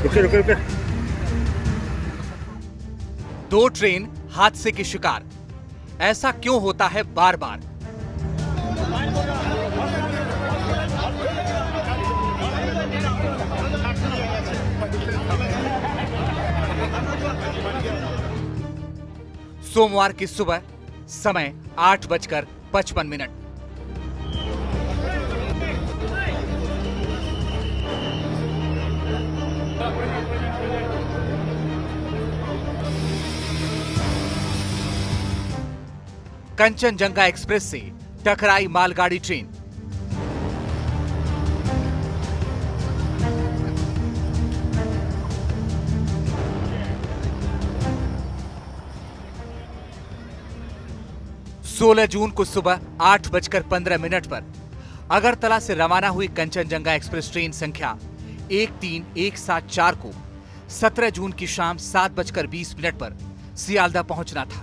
रुके रुके रुके। दो ट्रेन हादसे की शिकार। ऐसा क्यों होता है बार बार? सोमवार की सुबह, समय 8:55। कंचनजंगा एक्सप्रेस से टकराई मालगाड़ी ट्रेन। सोलह जून को सुबह 8:15 पर अगरतला से रवाना हुई कंचनजंगा एक्सप्रेस ट्रेन संख्या 13174 को 17 जून की शाम 7:20 पर सियालदा पहुंचना था।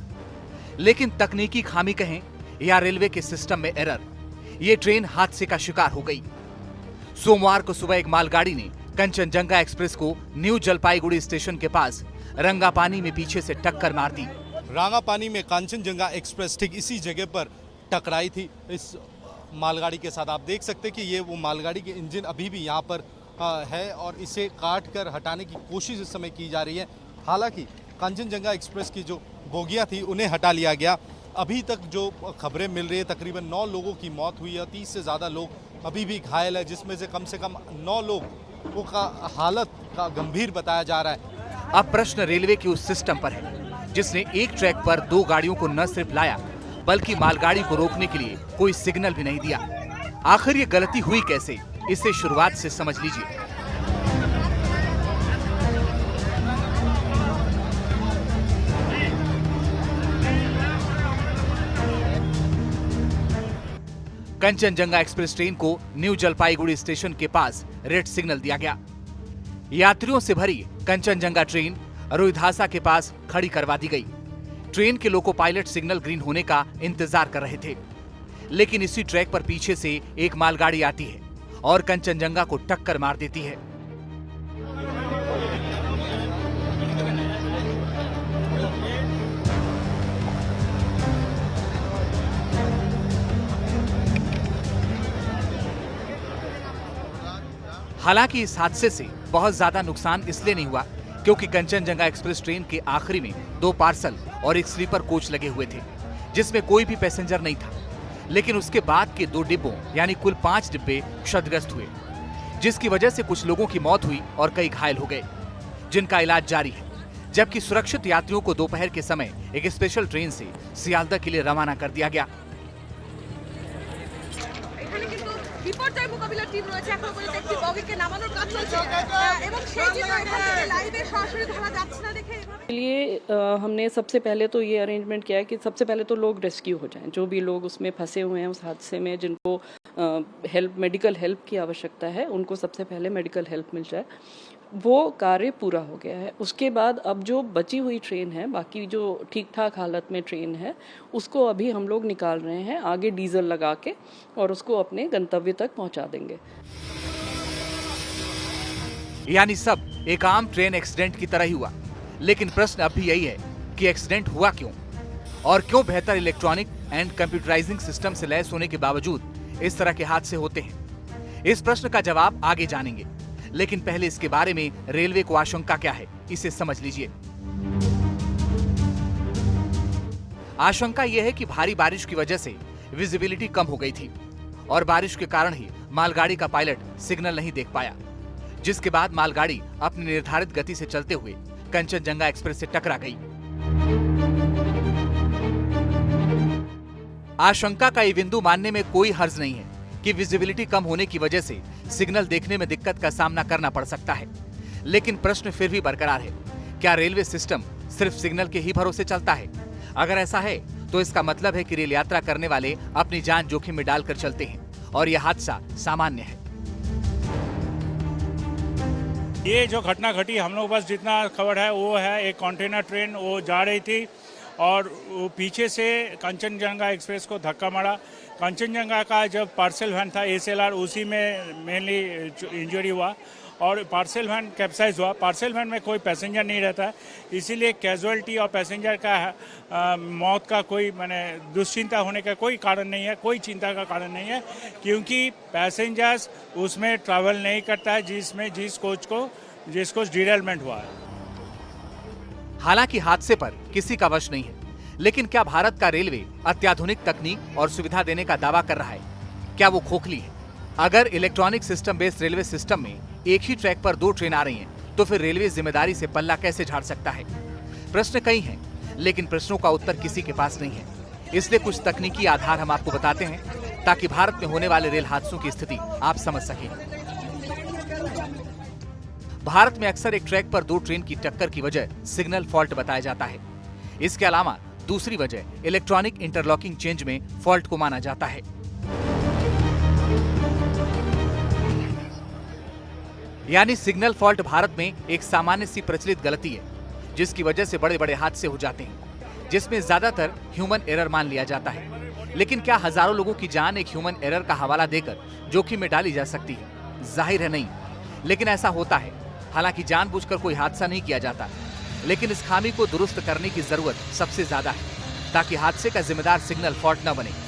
लेकिन तकनीकी खामी कहें या रेलवे के सिस्टम में एरर, ये ट्रेन हादसे का शिकार हो गई। सोमवार को सुबह एक मालगाड़ी ने कंचनजंगा एक्सप्रेस को न्यू जलपाईगुड़ी स्टेशन के पास रंगापानी में पीछे से टक्कर मार दी। रंगापानी में कंचनजंगा एक्सप्रेस ठीक इसी जगह पर टकराई थी इस मालगाड़ी के साथ। आप देख सकते हैं कि ये वो मालगाड़ी के इंजन अभी भी यहाँ पर है और इसे काट कर हटाने की कोशिश इस समय की जा रही है। हालांकि कंचनजंगा एक्सप्रेस की जो बोगियां थी उन्हें हटा लिया गया। अभी तक जो खबरें मिल रही है तकरीबन 9 लोगों की मौत हुई है, 30 से ज़्यादा लोग अभी भी घायल है, जिसमें से कम 9 लोगों का हालत का गंभीर बताया जा रहा है। अब प्रश्न रेलवे के उस सिस्टम पर है जिसने एक ट्रैक पर 2 गाड़ियों को न सिर्फ लाया बल्कि मालगाड़ी को रोकने के लिए कोई सिग्नल भी नहीं दिया। आखिर ये गलती हुई कैसे, इसे शुरुआत से समझ लीजिए। कंचनजंगा एक्सप्रेस ट्रेन को न्यू जलपाईगुड़ी स्टेशन के पास रेड सिग्नल दिया गया। यात्रियों से भरी कंचनजंगा ट्रेन रोहिधासा के पास खड़ी करवा दी गई। ट्रेन के लोको पायलट सिग्नल ग्रीन होने का इंतजार कर रहे थे, लेकिन इसी ट्रैक पर पीछे से एक मालगाड़ी आती है और कंचनजंगा को टक्कर मार देती है। हालांकि इस हादसे से बहुत ज्यादा नुकसान इसलिए नहीं हुआ क्योंकि कंचनजंगा एक्सप्रेस ट्रेन के आखिरी में 2 पार्सल और एक स्लीपर कोच लगे हुए थे जिसमें कोई भी पैसेंजर नहीं था। लेकिन उसके बाद के 2 डिब्बों यानी कुल 5 डिब्बे क्षतिग्रस्त हुए, जिसकी वजह से कुछ लोगों की मौत हुई और कई घायल हो गए, जिनका इलाज जारी है। जबकि सुरक्षित यात्रियों को दोपहर के समय एक स्पेशल ट्रेन से सियालदा के लिए रवाना कर दिया गया। বিপর্যয় মোকাবিলার টিম রয়েছে, এখনো পর্যন্ত একটি বগিকে নামানোর কাজ চলছে এবং সেই চিত্র এখান থেকে লাইভে সরাসরি ধরা যাচ্ছে না দেখে लिए हमने सबसे पहले तो ये अरेंजमेंट किया है कि सबसे पहले तो लोग रेस्क्यू हो जाएं, जो भी लोग उसमें फंसे हुए हैं उस हादसे में, जिनको मेडिकल हेल्प की आवश्यकता है, उनको सबसे पहले मेडिकल हेल्प मिल जाए। वो कार्य पूरा हो गया है। उसके बाद अब जो बची हुई ट्रेन है, बाकी जो ठीक ठाक हालत में ट्रेन है, उसको अभी हम लोग निकाल रहे हैं आगे डीजल लगा के और उसको अपने गंतव्य तक पहुंचा देंगे। यानी सब एक आम ट्रेन एक्सीडेंट की तरह ही हुआ। लेकिन प्रश्न अब भी यही है कि एक्सीडेंट हुआ क्यों, और क्यों बेहतर इलेक्ट्रॉनिक एंड कंप्यूटराइजिंग सिस्टम से लैस होने के बावजूद इस तरह के हादसे होते हैं। इस प्रश्न का जवाब आगे जानेंगे, लेकिन पहले इसके बारे में रेलवे को आशंका क्या है, इसे समझ लीजिए। आशंका यह है कि भारी बारिश की वजह से विजिबिलिटी कम हो गई थी और बारिश के कारण ही मालगाड़ी का पायलट सिग्नल नहीं देख पाया, जिसके बाद मालगाड़ी अपनी निर्धारित गति से चलते हुए कंचनजंगा एक्सप्रेस से टकरा गई। आशंका का ये बिंदु मानने में कोई हर्ज नहीं है कि विजिबिलिटी कम होने की वजह से सिग्नल देखने में दिक्कत का सामना करना पड़ सकता है। लेकिन प्रश्न फिर भी बरकरार है, क्या रेलवे सिस्टम सिर्फ सिग्नल के ही भरोसे चलता है? अगर ऐसा है तो इसका मतलब है कि रेल यात्रा करने वाले अपनी जान जोखिम में डालकर चलते हैं और यह हादसा सामान्य है। ये जो घटना घटी, हम लोग बस जितना खबर है वो है, एक कंटेनर ट्रेन वो जा रही थी और वो पीछे से कंचनजंगा एक्सप्रेस को धक्का मारा। कंचनजंगा का जब पार्सल वैन था SLR, उसी में मेनली इंजरी हुआ और पार्सल वैन कैप्साइज हुआ। पार्सल वैन में कोई पैसेंजर नहीं रहता है, इसीलिए कैजुअलिटी और पैसेंजर का मौत का कोई माने दुश्चिंता होने का कोई कारण नहीं है, कोई चिंता का कारण नहीं है, क्योंकि पैसेंजर्स उसमें ट्रैवल नहीं करता है जिस कोच डिरेलमेंट हुआ है। हालांकि हादसे पर किसी का वश नहीं है, लेकिन क्या भारत का रेलवे अत्याधुनिक तकनीक और सुविधा देने का दावा कर रहा है? क्या वो खोखली है? अगर electronic system based railway system में एक ही ट्रैक पर 2 ट्रेन आ रही हैं, तो फिर रेलवे जिम्मेदारी से पल्ला कैसे झाड़ सकता है? प्रश्न कई हैं, लेकिन प्रश्नों का उत्तर किसी के पास नहीं है। इसलिए कुछ तकनीकी आधार हम आपको बताते हैं, ताकि भारत में होने वाले रेल हादसों की स्थिति आप समझ सकें। भारत में अक्सर एक ट्रैक पर 2 ट्रेन की टक्कर की वजह सिग्नल फॉल्ट बताया जाता है। इसके अलावा दूसरी वजह इलेक्ट्रॉनिक इंटरलॉकिंग चेंज में फॉल्ट को माना जाता है। यानी सिग्नल फॉल्ट भारत में एक सामान्य सी प्रचलित गलती है, जिसकी वजह से बड़े बड़े हादसे हो जाते हैं, जिसमें ज्यादातर ह्यूमन एरर मान लिया जाता है। लेकिन क्या हजारों लोगों की जान एक ह्यूमन एरर का हवाला देकर जोखिम में डाली जा सकती है? जाहिर है नहीं, लेकिन ऐसा होता है। हालांकि जानबूझकर कोई हादसा नहीं किया जाता, लेकिन इस खामी को दुरुस्त करने की जरूरत सबसे ज्यादा है, ताकि हादसे का जिम्मेदार सिग्नल फॉल्ट न बने।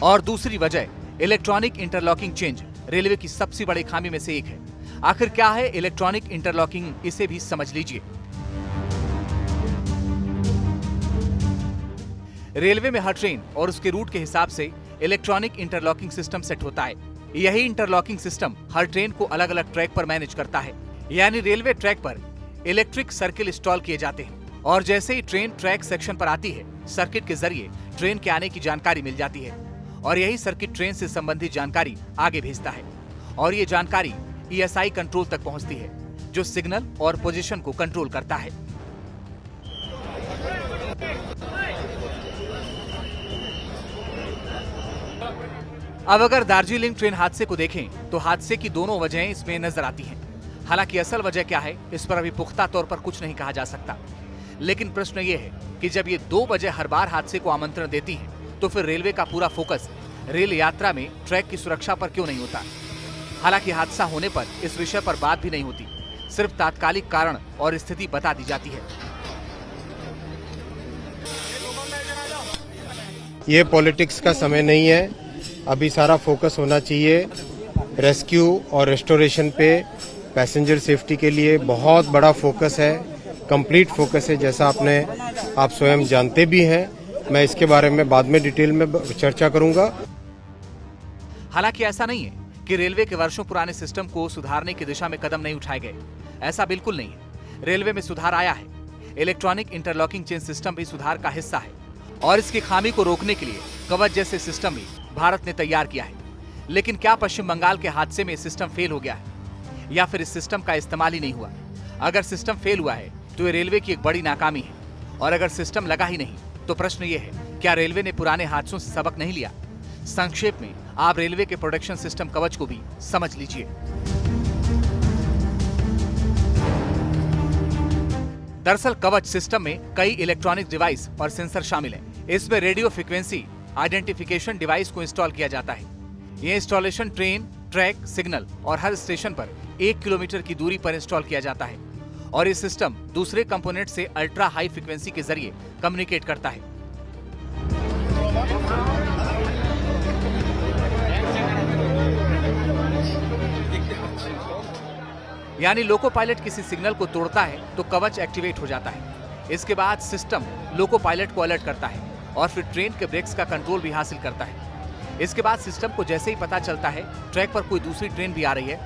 और दूसरी वजह इलेक्ट्रॉनिक इंटरलॉकिंग चेंज रेलवे की सबसे बड़ी खामी में से एक है। आखिर क्या है इलेक्ट्रॉनिक इंटरलॉकिंग, इसे भी समझ लीजिए। रेलवे में हर ट्रेन और उसके रूट के हिसाब से इलेक्ट्रॉनिक इंटरलॉकिंग सिस्टम सेट होता है। यही इंटरलॉकिंग सिस्टम हर ट्रेन को अलग अलग ट्रैक पर मैनेज करता है। यानी रेलवे ट्रैक पर इलेक्ट्रिक सर्किल इंस्टॉल किए जाते हैं, और जैसे ही ट्रेन ट्रैक सेक्शन पर आती है, सर्किट के जरिए ट्रेन के आने की जानकारी मिल जाती है, और यही सर्किट ट्रेन से संबंधित जानकारी आगे भेजता है, और ये जानकारी ESI कंट्रोल तक पहुंचती है, जो सिग्नल और पोजीशन को कंट्रोल करता है। अब अगर दार्जिलिंग ट्रेन हादसे को देखें, तो हादसे की दोनों वजहें इसमें नजर आती हैं। हालांकि असल वजह क्या है, इस पर अभी पुख्ता तौर पर कुछ नहीं कहा जा सकता। लेकिन प्रश्न ये है कि जब ये 2 वजह हर बार हादसे को आमंत्रण देती हैं, तो फिर रेलवे का पूरा फोकस रेल यात्रा में ट्रैक की सुरक्षा पर क्यों नहीं होता? हालांकि हादसा होने पर इस विषय पर बात भी नहीं होती, सिर्फ तात्कालिक कारण और स्थिति बता दी जाती है। ये पॉलिटिक्स का समय नहीं है, अभी सारा फोकस होना चाहिए रेस्क्यू और रेस्टोरेशन पे। पैसेंजर सेफ्टी के लिए बहुत बड़ा फोकस है, कंप्लीट फोकस है, जैसा आप स्वयं जानते भी हैं। मैं इसके बारे में बाद में डिटेल में चर्चा करूंगा। हालांकि ऐसा नहीं है कि रेलवे के वर्षों पुराने सिस्टम को सुधारने की दिशा में कदम नहीं उठाए गए। ऐसा बिल्कुल नहीं है। रेलवे में सुधार आया है। इलेक्ट्रॉनिक इंटरलॉकिंग चेन सिस्टम भी सुधार का हिस्सा है, और इसकी खामी को रोकने के लिए कवच जैसे सिस्टम भी भारत ने तैयार किया है। लेकिन क्या पश्चिम बंगाल के हादसे में सिस्टम फेल हो गया है, या फिर इस सिस्टम का इस्तेमाल ही नहीं हुआ? अगर सिस्टम फेल हुआ है, तो ये रेलवे की एक बड़ी नाकामी है, और अगर सिस्टम लगा ही नहीं, तो प्रश्न ये है, क्या रेलवे ने पुराने हादसों से सबक नहीं लिया? संक्षेप में आप रेलवे के प्रोटेक्शन सिस्टम कवच को भी समझ लीजिए। दरअसल कवच सिस्टम में कई इलेक्ट्रॉनिक डिवाइस और सेंसर शामिल हैं। इसमें रेडियो फ्रीक्वेंसी आइडेंटिफिकेशन डिवाइस को इंस्टॉल किया जाता है। यह इंस्टॉलेशन ट्रेन, ट्रैक, सिग्नल और हर स्टेशन पर 1 किलोमीटर की दूरी पर इंस्टॉल किया जाता है, और ये सिस्टम दूसरे कंपोनेंट से अल्ट्रा हाई फ्रीक्वेंसी के जरिए कम्युनिकेट करता है। यानी लोको पायलट किसी सिग्नल को तोड़ता है तो कवच एक्टिवेट हो जाता है। इसके बाद सिस्टम लोको पायलट को अलर्ट करता है, और फिर ट्रेन के ब्रेक्स का कंट्रोल भी हासिल करता है। इसके बाद सिस्टम को जैसे ही पता चलता है ट्रैक पर कोई दूसरी ट्रेन भी आ रही है,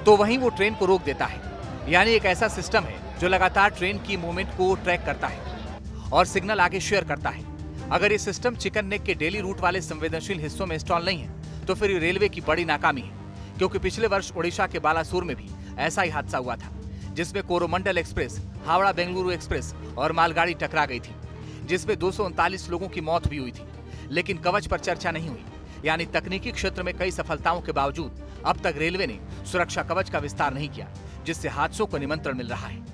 तो वहीं वो ट्रेन को रोक देता है। यानी एक ऐसा सिस्टम है जो लगातार ट्रेन की मूवमेंट को ट्रैक करता है और सिग्नल आगे शेयर करता है। अगर ये सिस्टम चिकन नेक के डेली रूट वाले संवेदनशील हिस्सों में इंस्टॉल नहीं है, तो फिर ये रेलवे की बड़ी नाकामी है। क्योंकि पिछले वर्ष ओडिशा के बालासोर में भी ऐसा ही हादसा हुआ था, जिसमें कोरोमंडल एक्सप्रेस, हावड़ा बेंगलुरु एक्सप्रेस और मालगाड़ी टकरा गई थी, जिसमें 239 लोगों की मौत भी हुई थी। लेकिन कवच पर चर्चा नहीं हुई। यानी तकनीकी क्षेत्र में कई सफलताओं के बावजूद अब तक रेलवे ने सुरक्षा कवच का विस्तार नहीं किया, जिससे हादसों को निमंत्रण मिल रहा है।